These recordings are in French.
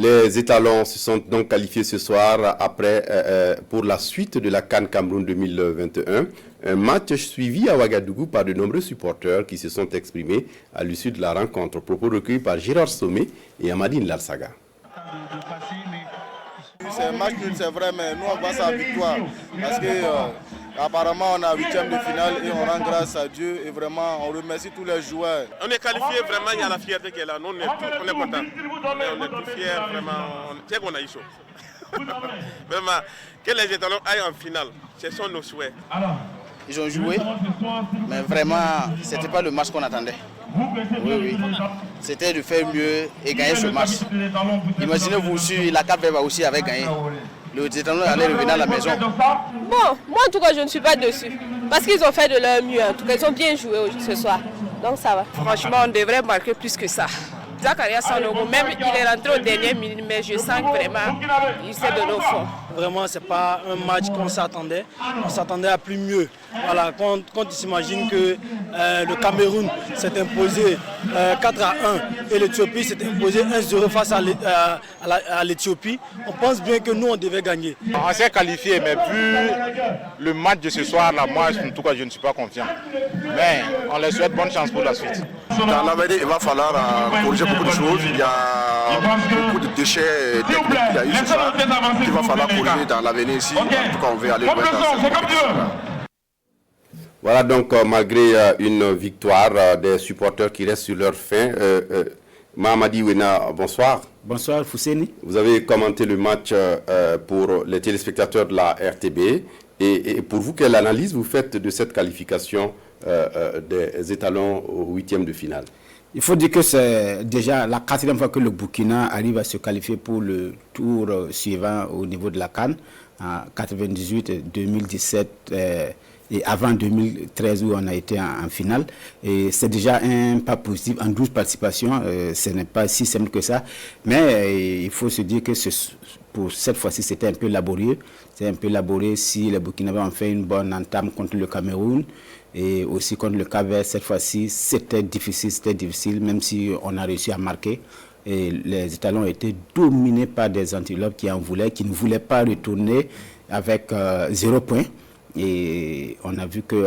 Les étalons se sont donc qualifiés ce soir pour la suite de la CAN Cameroun 2021. Un match suivi à Ouagadougou par de nombreux supporters qui se sont exprimés à l'issue de la rencontre. Propos recueillis par Gérard Sommet et Amadine Lalsaga. C'est un match nul, c'est vrai, mais nous on voit ça en victoire. Parce que apparemment on a 8e de finale et on rend grâce à Dieu et vraiment on remercie tous les joueurs. On est qualifié, vraiment il y a la fierté qui est là. Nous on est contents. On est tous fiers, vraiment. C'est qu'on a eu chaud. Vraiment, que les étalons aillent en finale, ce sont nos souhaits. Ils ont joué, mais vraiment, ce n'était pas le match qu'on attendait. Oui. C'était de faire mieux et gagner ce match. Imaginez-vous si la CAP aussi avait gagné. Les étalons allaient revenir à la maison. Bon, moi en tout cas, je ne suis pas dessus. Parce qu'ils ont fait de leur mieux. En tout cas, ils ont bien joué ce soir. Donc ça va. Franchement, on devrait marquer plus que ça. Zakaria Sanogo, même il est rentré au dernier minute, mais je sens que vraiment, il s'est donné au fond. Vraiment, ce n'est pas un match qu'on s'attendait. On s'attendait à plus mieux. Voilà, quand il s'imagine que le Cameroun s'est imposé 4-1 et l'Éthiopie s'est imposé 1-0 face à l'Éthiopie, on pense bien que nous, on devait gagner. On s'est qualifié, mais vu le match de ce soir, là, moi, en tout cas, je ne suis pas confiant. Mais on leur souhaite bonne chance pour la suite. Dans l'avenir, il va falloir corriger beaucoup de choses. Il y a beaucoup de déchets techniques qu'il y a eu ce soir qu'il va falloir corriger dans l'avenir ici. En tout cas, on veut aller loin dans cette compétition. Voilà donc malgré une victoire des supporters qui restent sur leur faim. Mahamadi Wena, bonsoir. Bonsoir Fousseni. Vous avez commenté le match pour les téléspectateurs de la RTB. Et pour vous, quelle analyse vous faites de cette qualification des étalons au 8e de finale? Il faut dire que c'est déjà la 4e fois que le Burkina arrive à se qualifier pour le tour suivant au niveau de la CAN, en 98, 2017 et avant 2013 où on a été en finale. Et c'est déjà un pas positif en 12 participations. Ce n'est pas si simple que ça. Mais il faut se dire que pour cette fois-ci, c'était un peu laborieux. C'est un peu laborieux si les Burkinabés ont fait une bonne entame contre le Cameroun. Et aussi contre le Cap-Vert, cette fois-ci, c'était difficile, même si on a réussi à marquer. Et les étalons étaient dominés par des antilopes qui ne voulaient pas retourner avec 0 point. Et on a vu qu'il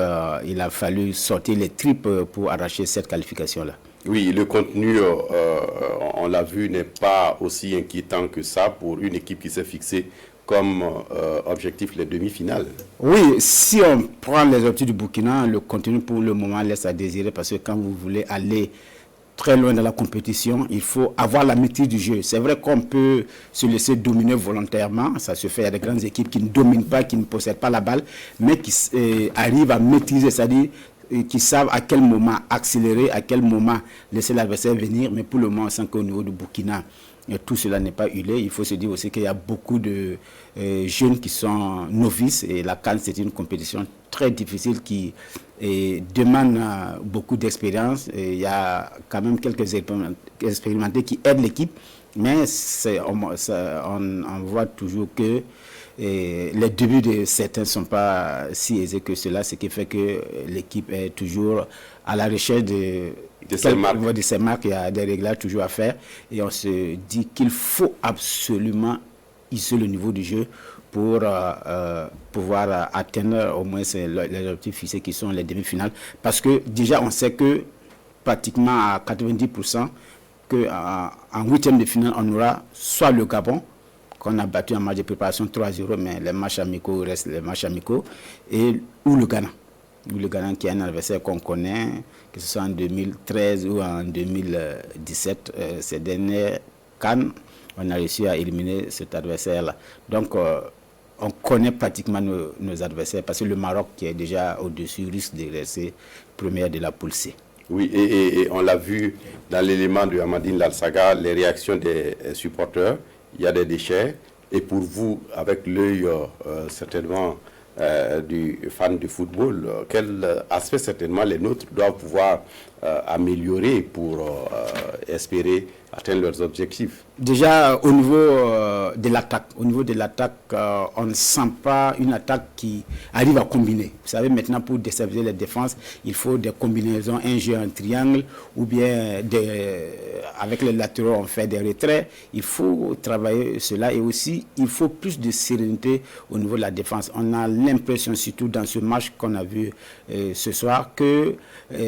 a fallu sortir les tripes pour arracher cette qualification-là. Oui, le contenu, on l'a vu, n'est pas aussi inquiétant que ça pour une équipe qui s'est fixée comme objectif les demi-finales. Oui, si on prend les objectifs du Burkina, le contenu pour le moment laisse à désirer parce que quand vous voulez aller très loin dans la compétition, il faut avoir la maîtrise du jeu. C'est vrai qu'on peut se laisser dominer volontairement, ça se fait à des grandes équipes qui ne dominent pas, qui ne possèdent pas la balle, mais qui arrivent à maîtriser, c'est-à-dire qui savent à quel moment accélérer, à quel moment laisser l'adversaire venir, mais pour le moment, on sent qu'au niveau du Burkina, tout cela n'est pas huilé. Il faut se dire aussi qu'il y a beaucoup de jeunes qui sont novices et la CAN, c'est une compétition très difficile qui demande beaucoup d'expérience. Il y a quand même quelques expérimentés qui aident l'équipe, mais on voit toujours que les débuts de certains ne sont pas si aisés que cela, ce qui fait que l'équipe est toujours à la recherche de ces marques. Il y a des réglages toujours à faire et on se dit qu'il faut absolument hisser le niveau du jeu pour pouvoir atteindre au moins les objectifs fixés qui sont les demi-finales. Parce que déjà on sait que pratiquement à 90% qu'en 8e de finale on aura soit le Gabon, qu'on a battu en match de préparation 3-0, mais les matchs amicaux restent les matchs amicaux, ou le Ghana. Le Ghana qui est un adversaire qu'on connaît, que ce soit en 2013 ou en 2017, ces dernières CAN, on a réussi à éliminer cet adversaire-là. Donc, on connaît pratiquement nos adversaires, parce que le Maroc, qui est déjà au-dessus, risque de rester première de la poule C. Oui, et on l'a vu dans l'élément de Amadine Lalsaga, les réactions des supporters. Il y a des déchets, et pour vous, avec l'œil certainement du fan de football, quel aspect certainement les nôtres doivent pouvoir améliorer pour espérer atteindre leurs objectifs? Déjà, au niveau de l'attaque, on ne sent pas une attaque qui arrive à combiner. Vous savez, maintenant, pour déstabiliser les défenses, il faut des combinaisons, un jeu en triangle, ou bien avec les latéraux, on fait des retraits. Il faut travailler cela, et aussi, il faut plus de sérénité au niveau de la défense. On a l'impression, surtout dans ce match qu'on a vu ce soir, que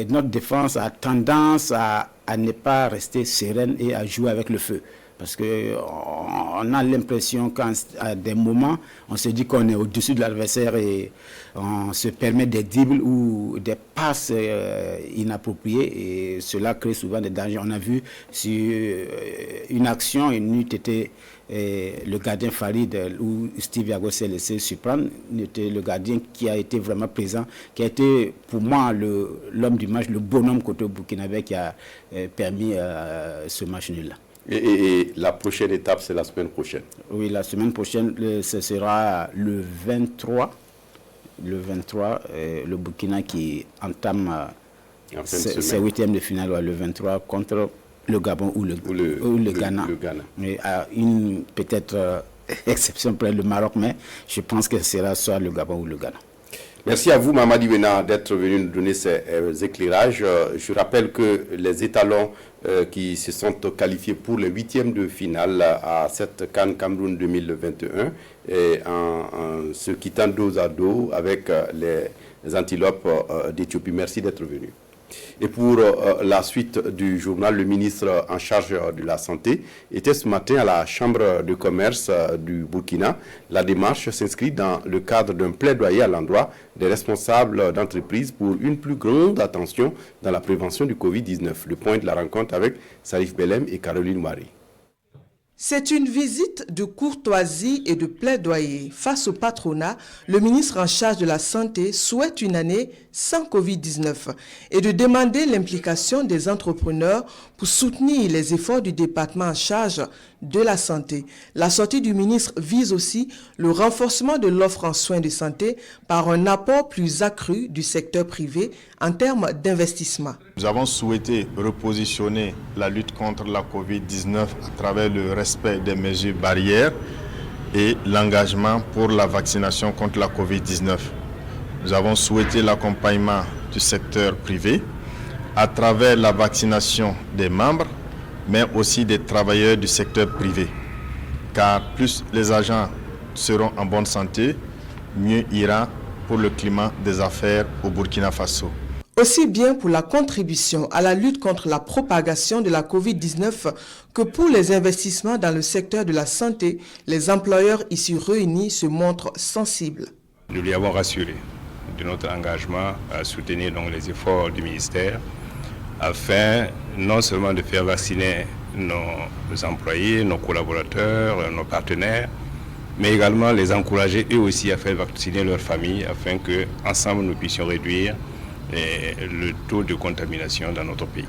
notre défense a tendance à ne pas rester sereine et à jouer avec le feu. Parce qu'on a l'impression qu'à des moments, on se dit qu'on est au-dessus de l'adversaire et on se permet des dribbles ou des passes inappropriées, et cela crée souvent des dangers. On a vu sur une action, une eût été le gardien Farid où Steve Yago s'est laissé surprendre, était le gardien qui a été vraiment présent, qui a été pour moi l'homme du match, le bonhomme côté burkinabé qui a permis ce match nul-là. Et la prochaine étape, c'est la semaine prochaine. Oui, la semaine prochaine, ce sera le 23. Le 23, le Burkina qui entame ses huitièmes de finale, le 23, contre le Gabon ou le Ghana. Le Ghana. Mais à une peut-être exception près le Maroc, mais je pense que ce sera soit le Gabon ou le Ghana. Merci à vous, Mamadi Bena, d'être venu nous donner ces éclairages. Je rappelle que les étalons qui se sont qualifiés pour les huitièmes de finale à cette CAN Cameroun 2021 et en se quittant dos à dos avec les antilopes d'Éthiopie. Merci d'être venu. Et pour la suite du journal, le ministre en charge de la Santé était ce matin à la Chambre de commerce du Burkina. La démarche s'inscrit dans le cadre d'un plaidoyer à l'endroit des responsables d'entreprises pour une plus grande attention dans la prévention du Covid-19. Le point de la rencontre avec Salif Belem et Caroline Marie. C'est une visite de courtoisie et de plaidoyer. Face au patronat, le ministre en charge de la Santé souhaite une année sans Covid-19 et de demander l'implication des entrepreneurs pour soutenir les efforts du département en charge de la santé. La sortie du ministre vise aussi le renforcement de l'offre en soins de santé par un apport plus accru du secteur privé en termes d'investissement. Nous avons souhaité repositionner la lutte contre la Covid-19 à travers le respect des mesures barrières et l'engagement pour la vaccination contre la Covid-19. Nous avons souhaité l'accompagnement du secteur privé à travers la vaccination des membres, mais aussi des travailleurs du secteur privé. Car plus les agents seront en bonne santé, mieux ira pour le climat des affaires au Burkina Faso. Aussi bien pour la contribution à la lutte contre la propagation de la Covid-19 que pour les investissements dans le secteur de la santé, les employeurs ici réunis se montrent sensibles. Nous lui avons rassuré de notre engagement à soutenir donc les efforts du ministère afin non seulement de faire vacciner nos employés, nos collaborateurs, nos partenaires, mais également les encourager eux aussi à faire vacciner leurs familles afin qu'ensemble nous puissions réduire le taux de contamination dans notre pays.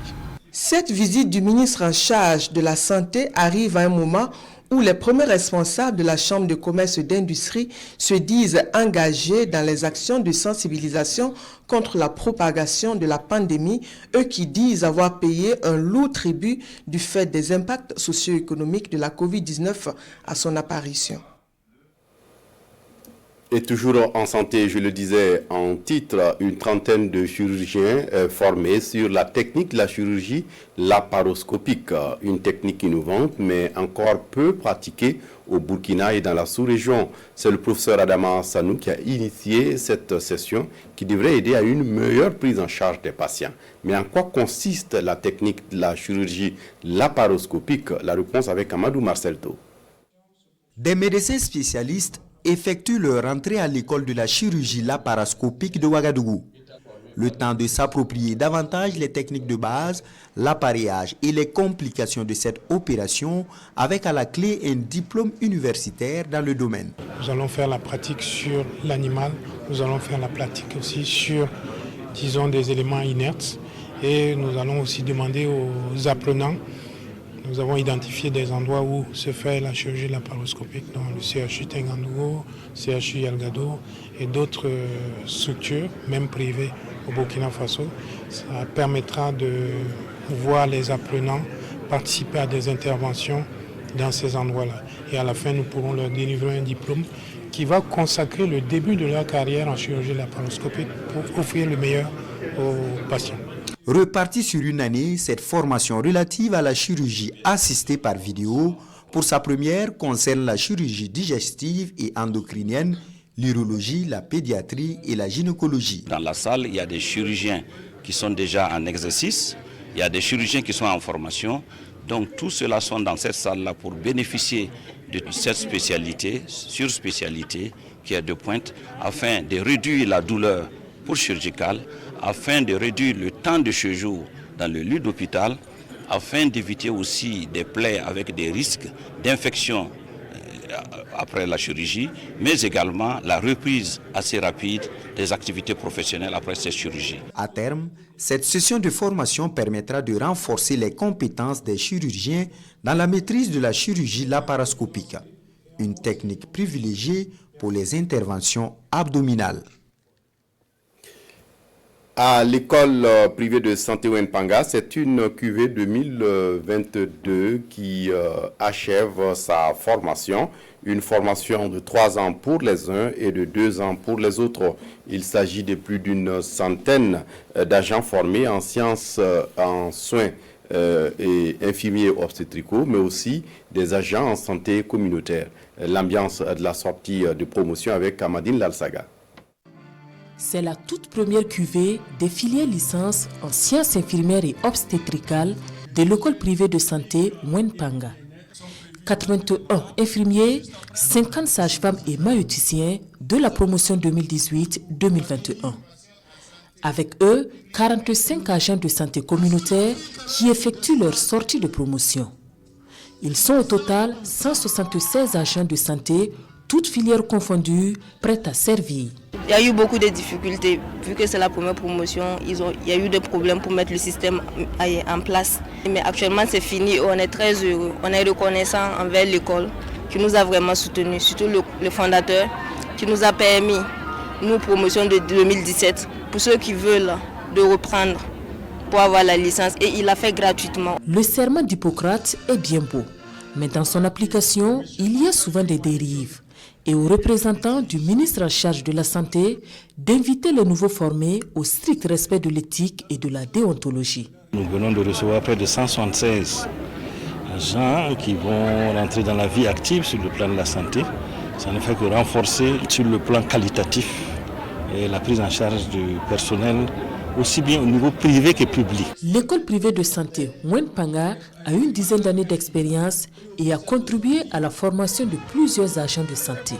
Cette visite du ministre en charge de la Santé arrive à un moment où les premiers responsables de la Chambre de commerce et d'industrie se disent engagés dans les actions de sensibilisation contre la propagation de la pandémie, eux qui disent avoir payé un lourd tribut du fait des impacts socio-économiques de la Covid-19 à son apparition. Et toujours en santé, je le disais en titre, une trentaine de chirurgiens formés sur la technique de la chirurgie laparoscopique, une technique innovante mais encore peu pratiquée au Burkina et dans la sous-région. C'est le professeur Adama Sanou qui a initié cette session qui devrait aider à une meilleure prise en charge des patients. Mais en quoi consiste la technique de la chirurgie laparoscopique? La réponse avec Amadou Marcelto. Des médecins spécialistes effectuent leur entrée à l'école de la chirurgie laparoscopique de Ouagadougou. Le temps de s'approprier davantage les techniques de base, l'appareillage et les complications de cette opération, avec à la clé un diplôme universitaire dans le domaine. Nous allons faire la pratique sur l'animal, nous allons faire la pratique aussi sur, disons, des éléments inertes, et nous allons aussi demander aux apprenants. Nous avons identifié des endroits où se fait la chirurgie laparoscopique, dans le CHU Tengandougou, CHU Yalgado et d'autres structures, même privées au Burkina Faso. Ça permettra de voir les apprenants participer à des interventions dans ces endroits-là. Et à la fin, nous pourrons leur délivrer un diplôme qui va consacrer le début de leur carrière en chirurgie laparoscopique pour offrir le meilleur aux patients. Repartie sur une année, cette formation relative à la chirurgie assistée par vidéo, pour sa première, concerne la chirurgie digestive et endocrinienne, l'urologie, la pédiatrie et la gynécologie. Dans la salle, il y a des chirurgiens qui sont déjà en exercice, il y a des chirurgiens qui sont en formation. Donc tous ceux-là sont dans cette salle-là pour bénéficier de cette spécialité, surspécialité qui est de pointe, afin de réduire la douleur chirurgicale, afin de réduire le temps de séjour dans le lit d'hôpital, afin d'éviter aussi des plaies avec des risques d'infection après la chirurgie, mais également la reprise assez rapide des activités professionnelles après cette chirurgie. À terme, cette session de formation permettra de renforcer les compétences des chirurgiens dans la maîtrise de la chirurgie laparoscopique, une technique privilégiée pour les interventions abdominales. À l'école privée de santé Wenpanga, c'est une cuvée 2022 qui achève sa formation. Une formation de 3 ans pour les uns et de 2 ans pour les autres. Il s'agit de plus d'une centaine d'agents formés en sciences, en soins et infirmiers obstétricaux, mais aussi des agents en santé communautaire. L'ambiance de la sortie de promotion avec Amadine Lalsaga. C'est la toute première cuvée des filières licences en sciences infirmières et obstétricales de l'école privée de santé Wenpanga. 81 infirmiers, 50 sages-femmes et maïoticiens de la promotion 2018-2021. Avec eux, 45 agents de santé communautaire qui effectuent leur sortie de promotion. Ils sont au total 176 agents de santé, toutes filières confondues, prêts à servir. Il y a eu beaucoup de difficultés, vu que c'est la première promotion, il y a eu des problèmes pour mettre le système en place. Mais actuellement c'est fini, on est très heureux, on est reconnaissant envers l'école qui nous a vraiment soutenus, surtout le fondateur qui nous a permis, nous promotion de 2017, pour ceux qui veulent de reprendre pour avoir la licence, et il l'a fait gratuitement. Le serment d'Hippocrate est bien beau, mais dans son application, il y a souvent des dérives. Et aux représentants du ministre en charge de la Santé d'inviter les nouveaux formés au strict respect de l'éthique et de la déontologie. Nous venons de recevoir près de 176 agents qui vont rentrer dans la vie active sur le plan de la santé. Ça ne fait que renforcer sur le plan qualitatif et la prise en charge du personnel, aussi bien au niveau privé que public. L'école privée de santé Wenpanga a une dizaine d'années d'expérience et a contribué à la formation de plusieurs agents de santé.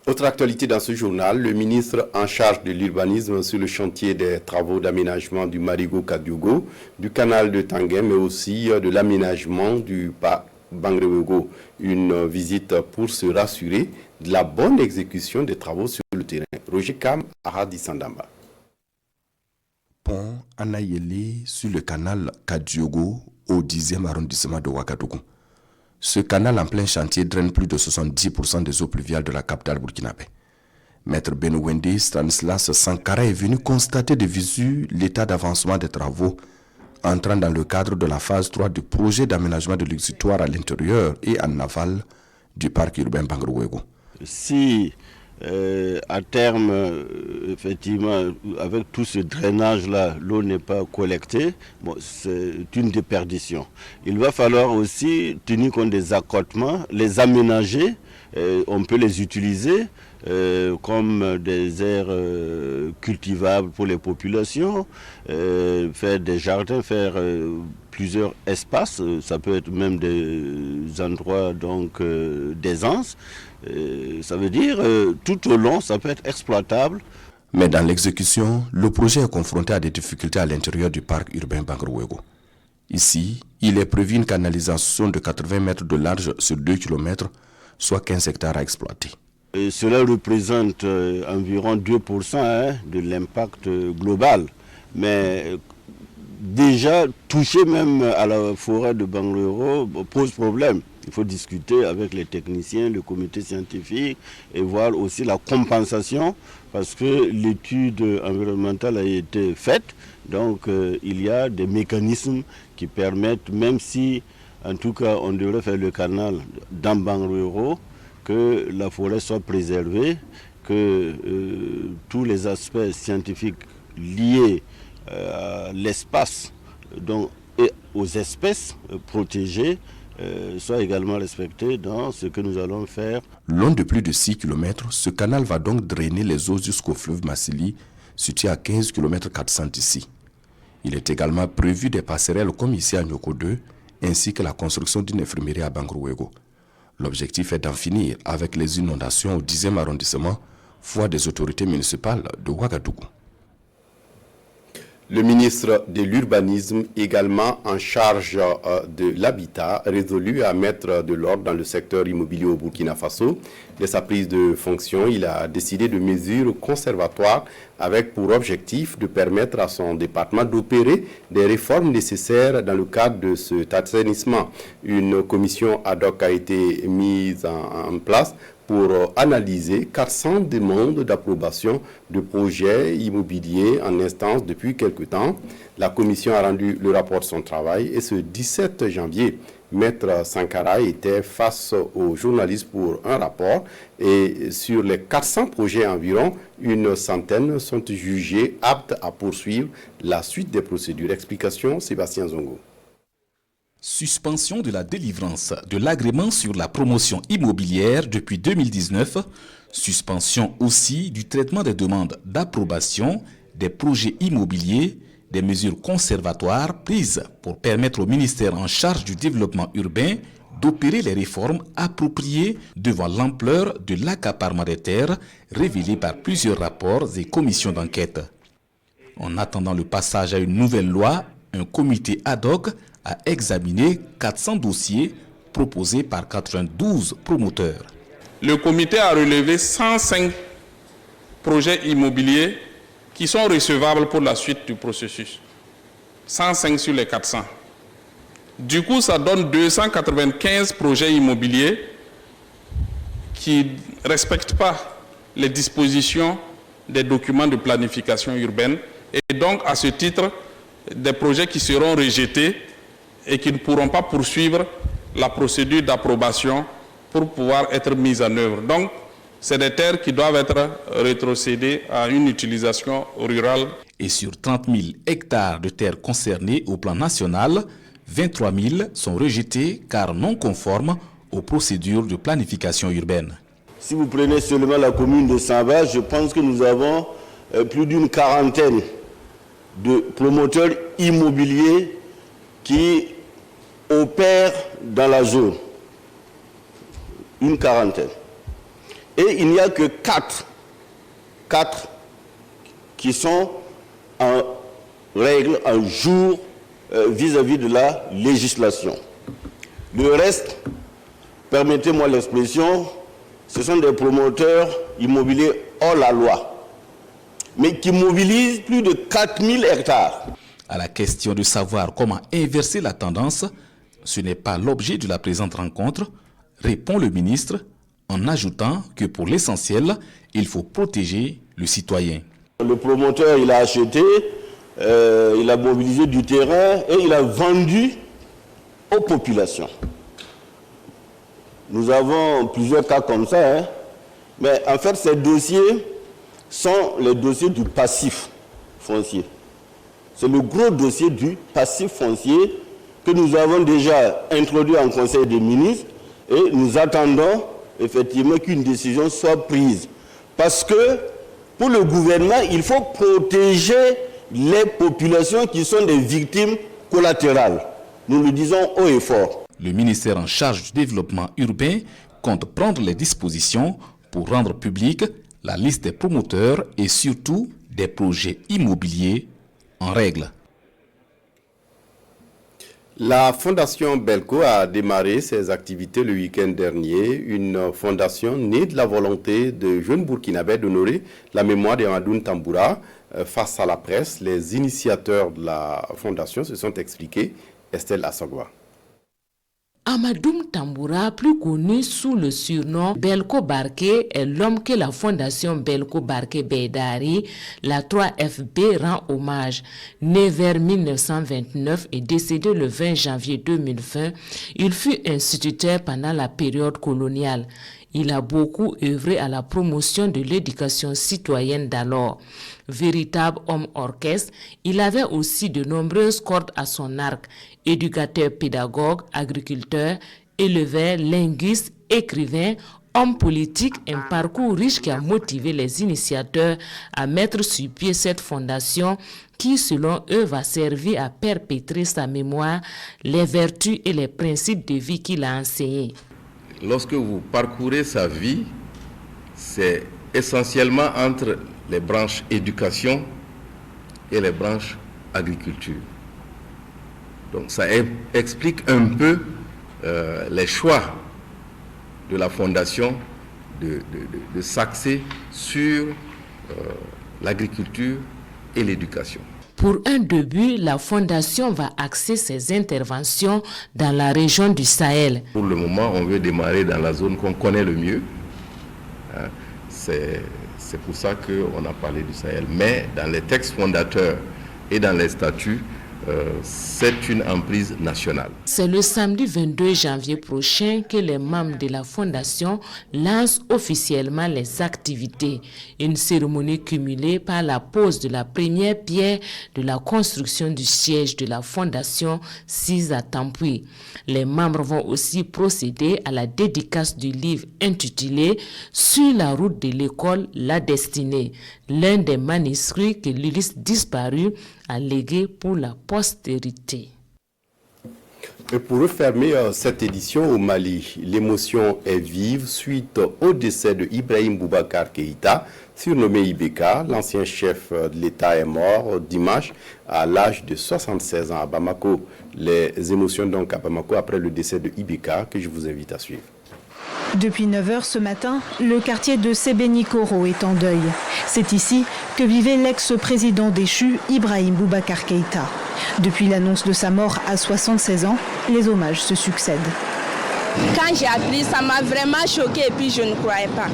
Autre actualité dans ce journal, le ministre en charge de l'urbanisme sur le chantier des travaux d'aménagement du Marigot-Kadiogo, du canal de Tanguay, mais aussi de l'aménagement du parc Bangrewego. Une visite pour se rassurer de la bonne exécution des travaux sur le terrain. Roger Kam, Ahadi Sandamba. Pont Anayeli sur le canal Kadiogo au 10e arrondissement de Ouagadougou. Ce canal en plein chantier draine plus de 70% des eaux pluviales de la capitale burkinabé. Maître Benouwendi Stanislas Sankara est venu constater de visu l'état d'avancement des travaux entrant dans le cadre de la phase 3 du projet d'aménagement de l'exutoire à l'intérieur et en aval du parc urbain Bangrewego. Si à terme, effectivement, avec tout ce drainage-là, l'eau n'est pas collectée, bon, c'est une déperdition. Il va falloir aussi tenir compte des accotements, les aménager, on peut les utiliser comme des aires cultivables pour les populations, faire des jardins, faire plusieurs espaces, ça peut être même des endroits donc d'aisance. Ça veut dire tout au long, ça peut être exploitable. Mais dans l'exécution, le projet est confronté à des difficultés à l'intérieur du parc urbain Bangrewego. Ici, il est prévu une canalisation de 80 mètres de large sur 2 km, soit 15 hectares à exploiter. Et cela représente environ 2% de l'impact global. Mais déjà, toucher même à la forêt de Bangrewego pose problème. Il faut discuter avec les techniciens, le comité scientifique et voir aussi la compensation parce que l'étude environnementale a été faite. Donc il y a des mécanismes qui permettent, même si En tout cas, on devrait faire le canal d'Ambangrero, que la forêt soit préservée, que tous les aspects scientifiques liés à l'espace et aux espèces protégées soient également respectés dans ce que nous allons faire. Long de plus de 6 km, ce canal va donc drainer les eaux jusqu'au fleuve Massili, situé à 15 km 400 d'ici. Il est également prévu des passerelles comme ici à Nyoko 2, ainsi que la construction d'une infirmerie à Bangrouego. L'objectif est d'en finir avec les inondations au 10e arrondissement, voie des autorités municipales de Ouagadougou. Le ministre de l'Urbanisme, également en charge de l'habitat, résolu à mettre de l'ordre dans le secteur immobilier au Burkina Faso. Dès sa prise de fonction, il a décidé de mesures conservatoires avec pour objectif de permettre à son département d'opérer des réformes nécessaires dans le cadre de cet assainissement. Une commission ad hoc a été mise en place pour analyser 400 demandes d'approbation de projets immobiliers en instance depuis quelque temps. La commission a rendu le rapport de son travail et ce 17 janvier, Maître Sankara était face aux journalistes pour un rapport et sur les 400 projets environ, une centaine sont jugés aptes à poursuivre la suite des procédures. Explication, Sébastien Zongo. Suspension de la délivrance de l'agrément sur la promotion immobilière depuis 2019, suspension aussi du traitement des demandes d'approbation des projets immobiliers, des mesures conservatoires prises pour permettre au ministère en charge du développement urbain d'opérer les réformes appropriées devant l'ampleur de l'accaparement des terres révélée par plusieurs rapports et commissions d'enquête. En attendant le passage à une nouvelle loi, un comité ad hoc a examiné 400 dossiers proposés par 92 promoteurs. Le comité a relevé 105 projets immobiliers qui sont recevables pour la suite du processus. 105 sur les 400. Du coup, ça donne 295 projets immobiliers qui ne respectent pas les dispositions des documents de planification urbaine et donc, à ce titre, des projets qui seront rejetés et qui ne pourront pas poursuivre la procédure d'approbation pour pouvoir être mis en œuvre. Donc, c'est des terres qui doivent être rétrocédées à une utilisation rurale. Et sur 30 000 hectares de terres concernées au plan national, 23 000 sont rejetés car non conformes aux procédures de planification urbaine. Si vous prenez seulement la commune de Samba, je pense que nous avons plus d'une quarantaine de promoteurs immobiliers qui opèrent dans la zone. Une quarantaine. Et il n'y a que 4 qui sont en règle, en jour vis-à-vis de la législation. Le reste, permettez-moi l'expression, ce sont des promoteurs immobiliers hors la loi, mais qui mobilisent plus de 4000 hectares. À la question de savoir comment inverser la tendance, ce n'est pas l'objet de la présente rencontre, répond le ministre, en ajoutant que pour l'essentiel, il faut protéger le citoyen. Le promoteur, il a acheté, il a mobilisé du terrain et il a vendu aux populations. Nous avons plusieurs cas comme ça, hein. Mais en fait, ces dossiers sont les dossiers du passif foncier. C'est le gros dossier du passif foncier que nous avons déjà introduit en Conseil des ministres et nous attendons effectivement qu'une décision soit prise. Parce que pour le gouvernement, il faut protéger les populations qui sont des victimes collatérales. Nous le disons haut et fort. Le ministère en charge du développement urbain compte prendre les dispositions pour rendre publique la liste des promoteurs et surtout des projets immobiliers en règle. La Fondation Belco a démarré ses activités le week-end dernier. Une fondation née de la volonté de jeunes Burkinabés d'honorer la mémoire d'Amadoune Tamboura. Face à la presse, les initiateurs de la fondation se sont expliqués. Estelle Assogwa. Amadoum Tamboura, plus connu sous le surnom Belko Barké, est l'homme que la fondation Belko Barké Beidari, la 3FB, rend hommage. Né vers 1929 et décédé le 20 janvier 2020, il fut instituteur pendant la période coloniale. Il a beaucoup œuvré à la promotion de l'éducation citoyenne d'alors. Véritable homme orchestre, il avait aussi de nombreuses cordes à son arc. Éducateur pédagogue, agriculteur, éleveur, linguiste, écrivain, homme politique, un parcours riche qui a motivé les initiateurs à mettre sur pied cette fondation qui, selon eux, va servir à perpétrer sa mémoire, les vertus et les principes de vie qu'il a enseignés. Lorsque vous parcourez sa vie, c'est essentiellement entre les branches éducation et les branches agriculture. Donc ça explique un peu les choix de la fondation de s'axer sur l'agriculture et l'éducation. Pour un début, la fondation va axer ses interventions dans la région du Sahel. Pour le moment, on veut démarrer dans la zone qu'on connaît le mieux. C'est pour ça qu'on a parlé du Sahel. Mais dans les textes fondateurs et dans les statuts, c'est une emprise nationale. C'est le samedi 22 janvier prochain que les membres de la Fondation lancent officiellement les activités. Une cérémonie cumulée par la pose de la première pierre de la construction du siège de la Fondation 6 à Tampuy. Les membres vont aussi procéder à la dédicace du livre intitulé « Sur la route de l'école, la destinée », l'un des manuscrits que l'Ulysse disparu a légué pour la postérité. Et pour refermer cette édition au Mali, l'émotion est vive suite au décès de Ibrahim Boubacar Keïta, surnommé Ibeka. L'ancien chef de l'État est mort dimanche à l'âge de 76 ans à Bamako. Les émotions donc à Bamako après le décès de Ibeka que je vous invite à suivre. Depuis 9h ce matin, le quartier de Sébéni-Koro est en deuil. C'est ici que vivait l'ex-président déchu Ibrahim Boubacar Keïta. Depuis l'annonce de sa mort à 76 ans, les hommages se succèdent. Quand j'ai appris, ça m'a vraiment choqué et puis je ne croyais pas.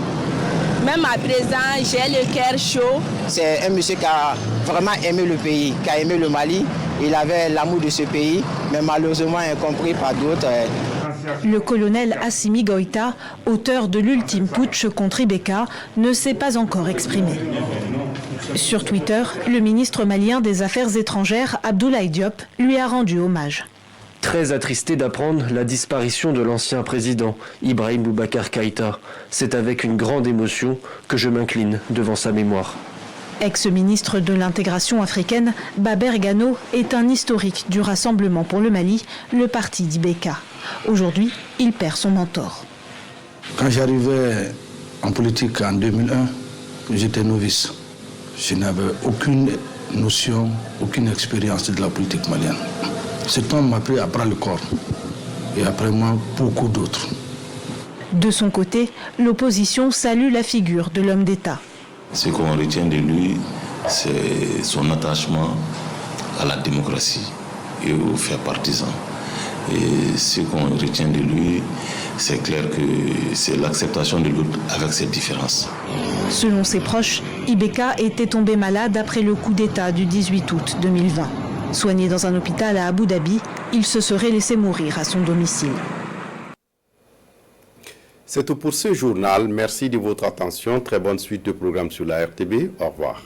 Même à présent, j'ai le cœur chaud. C'est un monsieur qui a vraiment aimé le pays, qui a aimé le Mali. Il avait l'amour de ce pays, mais malheureusement incompris par d'autres. Le colonel Assimi Goïta, auteur de l'ultime putsch contre Ibeka, ne s'est pas encore exprimé. Sur Twitter, le ministre malien des Affaires étrangères, Abdoulaye Diop, lui a rendu hommage. Très attristé d'apprendre la disparition de l'ancien président, Ibrahim Boubacar Keïta. C'est avec une grande émotion que je m'incline devant sa mémoire. Ex-ministre de l'intégration africaine, Baber Gano est un historique du Rassemblement pour le Mali, le parti d'Ibeka. Aujourd'hui, il perd son mentor. Quand j'arrivais en politique en 2001, j'étais novice. Je n'avais aucune notion, aucune expérience de la politique malienne. Cet homme m'a pris à bras le corps. Et après moi, beaucoup d'autres. De son côté, l'opposition salue la figure de l'homme d'État. Ce qu'on retient de lui, c'est son attachement à la démocratie et aux faits partisans. Et ce qu'on retient de lui, c'est clair que c'est l'acceptation de l'autre avec ses différences. Selon ses proches, Ibeka était tombé malade après le coup d'État du 18 août 2020. Soigné dans un hôpital à Abu Dhabi, il se serait laissé mourir à son domicile. C'est tout pour ce journal. Merci de votre attention. Très bonne suite de programmes sur la RTB. Au revoir.